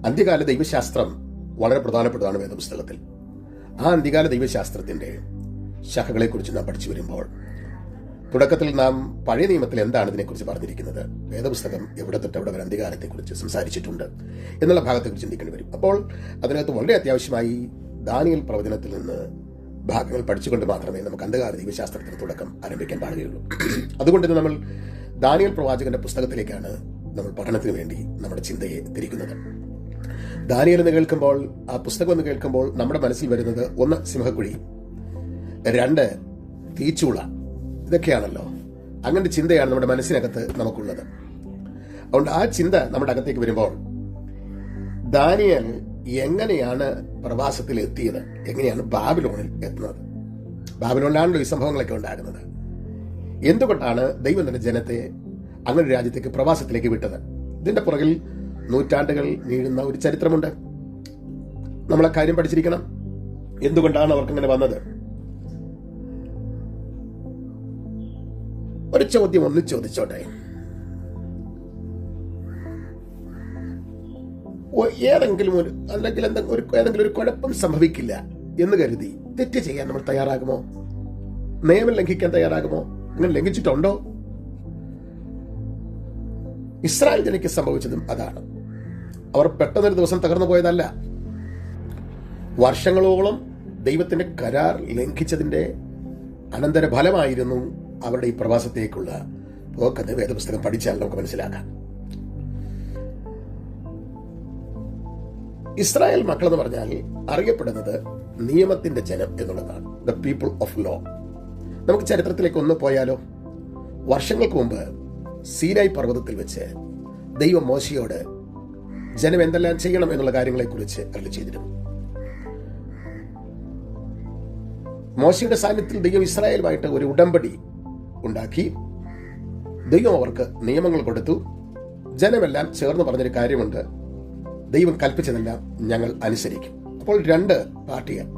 അന്ത്യകാല ദൈവശാസ്ത്രം വളരെ പ്രധാനപ്പെട്ടതാണ് വേദപുസ്തകത്തിൽ. ആ അന്ത്യകാല ദൈവശാസ്ത്രത്തിന്റെ ശാഖകളെക്കുറിച്ച് നാം പഠിച്ചു വരുമ്പോൾ തുടക്കത്തിൽ നാം പഴയ നിയമത്തിൽ എന്താണ് ഇതിനെക്കുറിച്ച് പറഞ്ഞിരിക്കുന്നത്, വേദപുസ്തകം എവിടെ തൊട്ട് എവിടെ വരെ അന്ത്യകാലത്തെക്കുറിച്ച് സംസാരിച്ചിട്ടുണ്ട് എന്നുള്ള ഭാഗത്തെക്കുറിച്ച് ചിന്തിക്കേണ്ടി വരും. അപ്പോൾ അതിനകത്ത് വളരെ അത്യാവശ്യമായി ദാനിയേൽ പ്രവചനത്തിൽ നിന്ന് ഭാഗങ്ങൾ പഠിച്ചുകൊണ്ട് മാത്രമേ നമുക്ക് അന്ത്യകാല ദൈവശാസ്ത്രത്തിന് തുടക്കം ആരംഭിക്കാൻ പാടുകയുള്ളൂ. അതുകൊണ്ട് നമ്മൾ ദാനിയേൽ പ്രവാചകന്റെ പുസ്തകത്തിലേക്കാണ് നമ്മൾ പഠനത്തിന് വേണ്ടി നമ്മുടെ ചിന്തയെ തിരിക്കുന്നത്. ദാനിയേൽ എന്ന് കേൾക്കുമ്പോൾ, ആ പുസ്തകം എന്ന് കേൾക്കുമ്പോൾ നമ്മുടെ മനസ്സിൽ വരുന്നത് 1 സിംഹക്കുഴി, 2 തീച്ചൂള, ഇതൊക്കെയാണല്ലോ. അങ്ങനത്തെ ചിന്തയാണ് നമ്മുടെ മനസ്സിനകത്ത് നമുക്കുള്ളത്. അതുകൊണ്ട് ആ ചിന്ത നമ്മുടെ അകത്തേക്ക് വരുമ്പോൾ ദാനിയേൽ എങ്ങനെയാണ് പ്രവാസത്തിൽ എത്തിയത്, എങ്ങനെയാണ് ബാബിലോണിൽ എത്തുന്നത്, ബാബിലോണിലാണല്ലോ ഈ സംഭവങ്ങളൊക്കെ ഉണ്ടാകുന്നത്, എന്തുകൊണ്ടാണ് ദൈവം തന്റെ ജനത്തെ അങ്ങനെ രാജ്യത്തേക്ക് പ്രവാസത്തിലേക്ക് വിട്ടത്, ഇതിന്റെ പുറകിൽ നൂറ്റാണ്ടുകൾ നീളുന്ന ഒരു ചരിത്രമുണ്ട്. നമ്മളെ കാര്യം പഠിച്ചിരിക്കണം. എന്തുകൊണ്ടാണ് അവർക്കങ്ങനെ വന്നത്? ഒരു ചോദ്യം ഒന്ന് ചോദിച്ചോട്ടെ. ഏതെങ്കിലും ഒരു കുഴപ്പം സംഭവിക്കില്ല എന്ന് കരുതി തെറ്റ് ചെയ്യാൻ നമ്മൾ തയ്യാറാകുമോ? നിയമം ലംഘിക്കാൻ തയ്യാറാകുമോ? അങ്ങനെ ലംഘിച്ചിട്ടുണ്ടോ? ഇസ്രായേൽ ജനയ്ക്ക് സംഭവിച്ചതും അതാണ്. അവർ പെട്ടെന്നൊരു ദിവസം തകർന്നു പോയതല്ല. വർഷങ്ങളോളം ദൈവത്തിന്റെ കരാർ ലംഘിച്ചതിന്റെ അനന്തരഫലമായിരുന്നു അവരുടെ ഈ പ്രവാസത്തേക്കുള്ള പോക്കെന്ന് വേദപുസ്തകം പഠിച്ചാൽ നമുക്ക് മനസ്സിലാക്കാം. ഇസ്രായേൽ മക്കൾ എന്ന് പറഞ്ഞാൽ അറിയപ്പെടുന്നത് നിയമത്തിന്റെ ജനം എന്നുള്ളതാണ്, ദ പീപ്പിൾ ഓഫ് ലോ. നമുക്ക് ചരിത്രത്തിലേക്ക് ഒന്ന് പോയാലോ? വർഷങ്ങൾക്ക് മുമ്പ് സീനായ് പർവ്വതത്തിൽ വെച്ച് ദൈവം മോശയോട് ജനം എന്തെല്ലാം ചെയ്യണം എന്നുള്ള കാര്യങ്ങളെക്കുറിച്ച് അരുളി ചെയ്തിരുന്നു. മോശയുടെ സാന്നിധ്യത്തിൽ ദൈവം ഇസ്രായേലുമായിട്ട് ഒരു ഉടമ്പടി ഉണ്ടാക്കി. ദൈവം അവർക്ക് നിയമങ്ങൾ കൊടുത്തു. ജനമെല്ലാം ചേർന്ന് പറഞ്ഞൊരു കാര്യമുണ്ട്, ദൈവം കൽപ്പിച്ചതെല്ലാം ഞങ്ങൾ അനുസരിക്കും. അപ്പോൾ 2 പാർട്ടിയാണ്,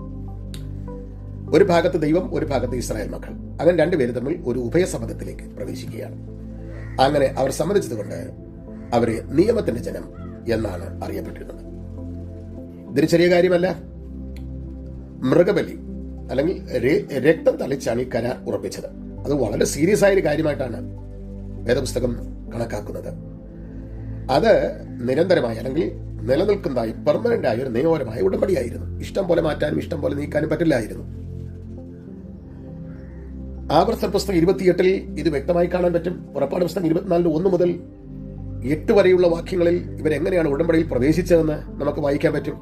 ഒരു ഭാഗത്ത് ദൈവം, ഒരു ഭാഗത്ത് ഇസ്രായേൽ മക്കൾ. അങ്ങനെ 2 പേര് തമ്മിൽ ഒരു ഉഭയസമ്മതത്തിലേക്ക് പ്രവേശിക്കുകയാണ്. അങ്ങനെ അവർ സമ്മതിച്ചതുകൊണ്ട് അവരെ നിയമത്തിന്റെ ജനം എന്നാണ് അറിയപ്പെട്ടിരുന്നത്. ഇതൊരു ചെറിയ കാര്യമല്ല. മൃഗബലി അല്ലെങ്കിൽ രക്തം തളിച്ചാണ് ഈ കരാർ ഉറപ്പിച്ചത്. അത് വളരെ സീരിയസ് ആയൊരു കാര്യമായിട്ടാണ് വേദപുസ്തകം കണക്കാക്കുന്നത്. അത് നിരന്തരമായി അല്ലെങ്കിൽ നിലനിൽക്കുന്നതായി പെർമനന്റ് ആയ ഒരു നിയമപരമായ ഉടമ്പടിയായിരുന്നു. ഇഷ്ടം പോലെ മാറ്റാനും ഇഷ്ടം പോലെ നീക്കാനും പറ്റില്ലായിരുന്നു. ആവർത്തന പുസ്തകം 28 ഇത് വ്യക്തമായി കാണാൻ പറ്റും. പുറപ്പാട് പുസ്തകം 24 1 മുതൽ 8 വരെയുള്ള വാക്യങ്ങളിൽ ഇവരെങ്ങനെയാണ് ഉടമ്പടിയിൽ പ്രവേശിച്ചതെന്ന് നമുക്ക് വായിക്കാൻ പറ്റും.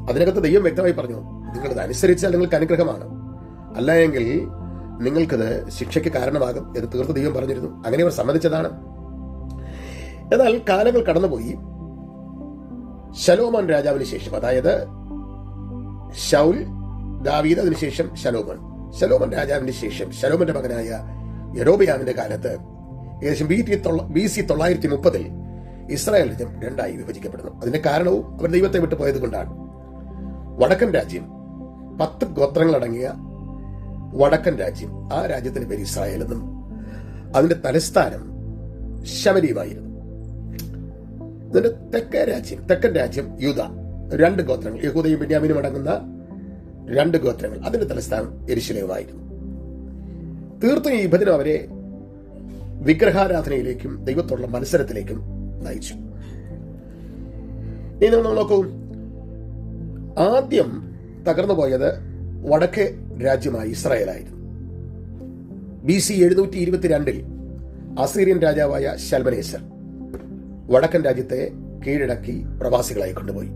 അതിനകത്ത് ദൈവം വ്യക്തമായി പറഞ്ഞു, നിങ്ങളിത് അനുസരിച്ചാൽ നിങ്ങൾക്ക് അനുഗ്രഹമാണ്, അല്ല എങ്കിൽ നിങ്ങൾക്കത് ശിക്ഷയ്ക്ക് കാരണമാകും എന്ന് തീർത്ത് ദൈവം പറഞ്ഞിരുന്നു. അങ്ങനെ അവർ സമ്മതിച്ചതാണ്. എന്നാൽ കാലങ്ങൾ കടന്നുപോയി. ശലോമോൻ രാജാവിന് ശേഷം, അതായത് ശൗൽ, ദാവീദ്, അതിനുശേഷം ശലോമോൻ രാജാവിന് ശേഷം ശലോമോന്റെ മകനായ യൊരോബെയാമിന്റെ കാലത്ത് ഏകദേശം BC 930 ഇസ്രായേൽ രാജ്യം 2ആയി വിഭജിക്കപ്പെടുന്നു. അതിന്റെ കാരണവും അവർ ദൈവത്തെ വിട്ടു പോയത് കൊണ്ടാണ്. വടക്കൻ രാജ്യം, 10 ഗോത്രങ്ങളടങ്ങിയ വടക്കൻ രാജ്യം, ആ രാജ്യത്തിന്റെ പേര് ഇസ്രായേൽ എന്നും അതിന്റെ തലസ്ഥാനം ശമരിയുമായിരുന്നു. ഇതിന്റെ തെക്കൻ രാജ്യം യൂദ, 2 ഗോത്രങ്ങൾ, യഹൂദയും ബെന്യാമീനും അടങ്ങുന്ന 2 ഗോത്രങ്ങൾ, അതിന്റെ തലസ്ഥാനം യെരൂശലേമായിരുന്നു. തീർത്തും ഈ വിഭജനം അവരെ വിഗ്രഹാരാധനയിലേക്കും ദൈവത്തോടുള്ള മത്സരത്തിലേക്കും നയിച്ചു. ഇനി നമ്മൾ നോക്കൂ, ആദ്യം തകർന്നു പോയത് വടക്കേ രാജ്യമായി ഇസ്രായേലായിരുന്നു. BC 722 അസീറിയൻ രാജാവായ ശൽമനേസർ വടക്കൻ രാജ്യത്തെ കീഴടക്കി പ്രവാസികളായി കൊണ്ടുപോയി.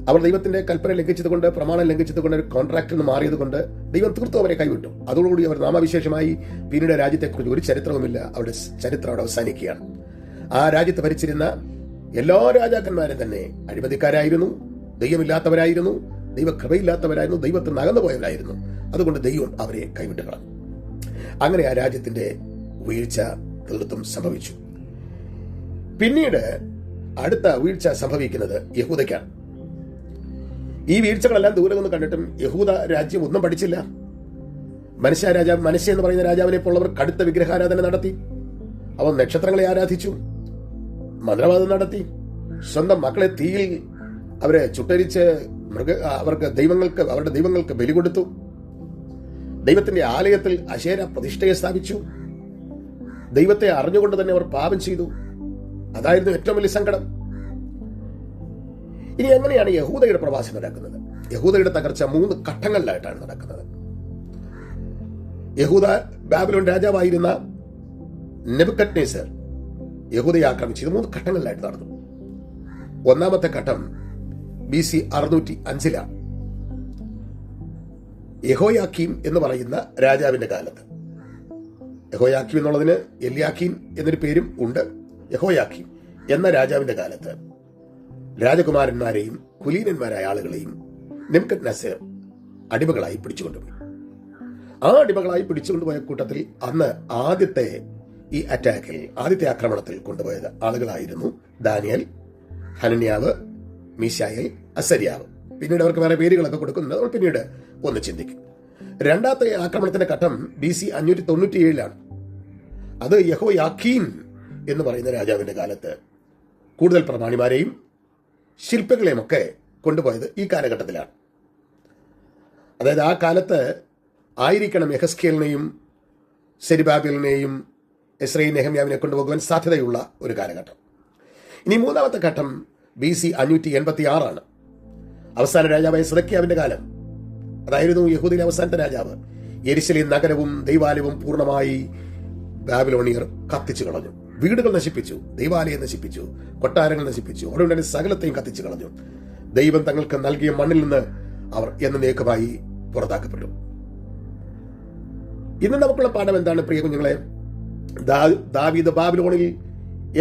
അവർ ദൈവത്തിന്റെ കൽപ്പന ലംഘിച്ചതുകൊണ്ട്, പ്രമാണം ലംഘിച്ചതുകൊണ്ട്, ഒരു കോൺട്രാക്റ്റിൽ നിന്ന് മാറിയതുകൊണ്ട് ദൈവം തീർത്തും അവരെ കൈവിട്ടു. അതോടുകൂടി അവർ നാമവിശേഷമായി പിന്നീട് രാജ്യത്തെക്കുറിച്ച് ഒരു ചരിത്രവുമില്ല. അവരുടെ ചരിത്രം അവിടെ അവസാനിക്കുകയാണ്. ആ രാജ്യത്ത് ഭരിച്ചിരുന്ന എല്ലാ രാജാക്കന്മാരും തന്നെ അഴിമതിക്കാരായിരുന്നു, ദൈവമില്ലാത്തവരായിരുന്നു, ദൈവകൃപയില്ലാത്തവരായിരുന്നു, ദൈവത്തിൽ നിന്ന് അകന്നുപോയവരായിരുന്നു. അതുകൊണ്ട് ദൈവം അവരെ കൈവിട്ട് കളഞ്ഞു. അങ്ങനെ ആ രാജ്യത്തിന്റെ വീഴ്ച തീർത്തും സംഭവിച്ചു. പിന്നീട് അടുത്ത വീഴ്ച സംഭവിക്കുന്നത് യഹൂദയ്ക്കാണ്. ഈ വീഴ്ചകളെല്ലാം ദൂരെ നിന്ന് കണ്ടിട്ടും യഹൂദ രാജ്യം ഒന്നും പഠിച്ചില്ല. മനശ്ശെ എന്ന് പറയുന്ന രാജാവിനെ പോലുള്ളവർ കടുത്ത വിഗ്രഹാരാധന നടത്തി. അവർ നക്ഷത്രങ്ങളെ ആരാധിച്ചു, മന്ത്രവാദം നടത്തി, സ്വന്തം മക്കളെ തീയിൽ അവരെ ചുട്ടരിച്ച് അവരുടെ ദൈവങ്ങൾക്ക് ബലി കൊടുത്തു. ദൈവത്തിന്റെ ആലയത്തിൽ അശേര പ്രതിഷ്ഠയെ സ്ഥാപിച്ചു. ദൈവത്തെ അറിഞ്ഞുകൊണ്ട് തന്നെ അവർ പാപം ചെയ്തു. അതായിരുന്നു ഏറ്റവും വലിയ സങ്കടം. ഇനി എങ്ങനെയാണ് യഹൂദയുടെ പ്രവാസം നടക്കുന്നത്? യഹൂദയുടെ തകർച്ച 3 ഘട്ടങ്ങളിലായിട്ടാണ് നടക്കുന്നത്. യഹൂദ ബാബിലോൺ രാജാവായിരുന്ന നെബൂഖദ്നേസർ യഹൂദയെ ആക്രമിച്ചത് 3 ഘട്ടങ്ങളിലായിട്ട് നടന്നു. ഒന്നാമത്തെ ഘട്ടം BC 605 യഹോയാക്കീം എന്ന് പറയുന്ന രാജാവിന്റെ കാലത്ത്. യഹോയാക്കീം എന്നുള്ളതിന് എല്യാക്കീം എന്നൊരു പേരും ഉണ്ട്. യഹോയാക്കീം എന്ന രാജാവിന്റെ കാലത്ത് രാജകുമാരന്മാരെയും കുലീനന്മാരായ ആളുകളെയും നെബൂഖദ്നേസർ അടിമകളായി പിടിച്ചുകൊണ്ടുപോയി. ആ അടിമകളായി പിടിച്ചുകൊണ്ടുപോയ കൂട്ടത്തിൽ അന്ന് ആദ്യത്തെ ആക്രമണത്തിൽ കൊണ്ടുപോയത് ആളുകളായിരുന്നു ദാനിയേൽ, ഹനന്യാവ്, മീശായേൽ, അസര്യാവ്. പിന്നീട് അവർക്ക് വേറെ പേരുകളൊക്കെ കൊടുക്കുന്നുണ്ട്. നമ്മൾ പിന്നീട് ഒന്ന് ചിന്തിക്കും. രണ്ടാമത്തെ ആക്രമണത്തിന്റെ ഘട്ടം BC 597 അത് യഹോയാക്കീൻ എന്ന് പറയുന്ന രാജാവിന്റെ കാലത്ത് കൂടുതൽ പ്രമാണിമാരെയും ശില്പികളെയും ഒക്കെ കൊണ്ടുപോയത് ഈ കാലഘട്ടത്തിലാണ്. അതായത് ആ കാലത്ത് ആയിരിക്കണം യെഹെസ്കേലിനെയും സെരുബാബേലിനെയും എസ്രയേൽ നെഹമ്യാവിനെ കൊണ്ടുപോകുവാൻ സാധ്യതയുള്ള ഒരു കാലഘട്ടം. ഇനി മൂന്നാമത്തെ ഘട്ടം BC 586 അവസാന രാജാവായ സിദെക്കീയാവിന്റെ കാലം. അതായിരുന്നു യഹൂദയിലെ അവസാനത്തെ രാജാവ്. യെരുശലേം നഗരവും ദൈവാലയവും പൂർണ്ണമായി ബാബിലോണിയർ കത്തിച്ചു കളഞ്ഞു. വീടുകൾ നശിപ്പിച്ചു, ദൈവാലയം നശിപ്പിച്ചു, കൊട്ടാരങ്ങൾ നശിപ്പിച്ചു, അവിടെ സകലത്തെയും കത്തിച്ചു കളഞ്ഞു. ദൈവം തങ്ങൾക്ക് നൽകിയ മണ്ണിൽ നിന്ന് അവർ എന്നേക്കുമായി പുറത്താക്കപ്പെട്ടു. ഇന്ന് നമുക്കുള്ള പാഠം എന്താണ് പ്രിയ കുഞ്ഞുങ്ങളെ? ദാവീദ് ബാബിലോണിൽ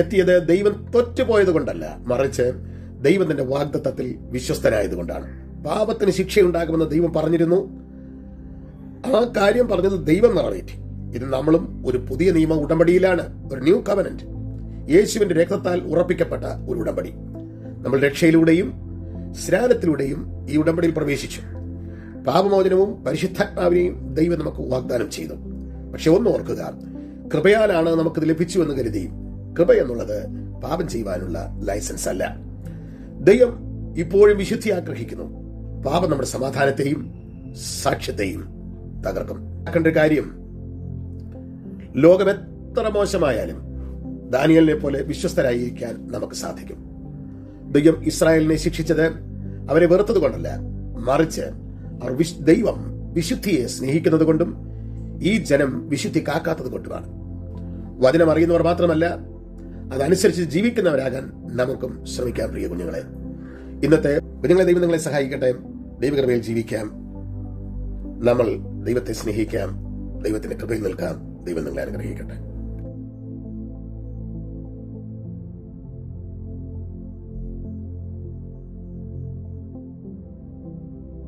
എത്തിയത് ദൈവം തോറ്റുപോയത് കൊണ്ടല്ല, മറിച്ച് ദൈവം തന്റെ വാഗ്ദത്തത്തിൽ വിശ്വസ്തനായതുകൊണ്ടാണ്. പാപത്തിന് ശിക്ഷയുണ്ടാകുമെന്ന് ദൈവം പറഞ്ഞിരുന്നു. ആ കാര്യം പറഞ്ഞത് ദൈവം നിറവേറ്റി. ഇത് നമ്മളും ഒരു പുതിയ നിയമ ഉടമ്പടിയിലാണ്, ഒരു ന്യൂ കവനന്റ്. യേശുവിന്റെ രക്തത്താൽ ഉറപ്പിക്കപ്പെട്ട ഒരു ഉടമ്പടി. നമ്മൾ രക്ഷയിലൂടെയും സ്നാനത്തിലൂടെയും ഈ ഉടമ്പടിയിൽ പ്രവേശിച്ചു. പാപമോചനവും പരിശുദ്ധാത്മാവിനെയും ദൈവം നമുക്ക് വാഗ്ദാനം ചെയ്തു. പക്ഷെ ഒന്ന് ഓർക്കുക, കൃപയാലാണ് നമുക്കിത് ലഭിച്ചു എന്ന് കരുതി കൃപ എന്നുള്ളത് പാപം ചെയ്യുവാനുള്ള ലൈസൻസ് അല്ല. ദൈവം ഇപ്പോഴും വിശുദ്ധി ആഗ്രഹിക്കുന്നു. പാപം നമ്മുടെ സമാധാനത്തെയും സാക്ഷ്യത്തെയും തകർക്കും. ആക്കേണ്ട കാര്യം, ലോകം എത്ര മോശമായാലും ദാനിയേലിനെ പോലെ വിശ്വസ്തരായിരിക്കാൻ നമുക്ക് സാധിക്കും. ദൈവം ഇസ്രായേലിനെ ശിക്ഷിച്ചത് അവരെ വെറുത്തത് കൊണ്ടല്ല, മറിച്ച് അവർ ദൈവം വിശുദ്ധിയെ സ്നേഹിക്കുന്നത് കൊണ്ടും ഈ ജനം വിശുദ്ധി കാക്കാത്തത് കൊണ്ടുമാണ്. വചനം അറിയുന്നവർ മാത്രമല്ല, അതനുസരിച്ച് ജീവിക്കുന്നവരാകാൻ നമുക്കും ശ്രമിക്കാം. പ്രിയ കുഞ്ഞുങ്ങളെ, ഇന്നത്തെ കുഞ്ഞുങ്ങളെ ദൈവം നിങ്ങളെ സഹായിക്കട്ടെ. ദൈവകൃപയിൽ ജീവിക്കാം, നമ്മൾ ദൈവത്തെ സ്നേഹിക്കാം, ദൈവത്തിന്റെ കൃപയിൽ നിൽക്കാം. ദൈവം നിങ്ങളെ അനുഗ്രഹിക്കട്ടെ.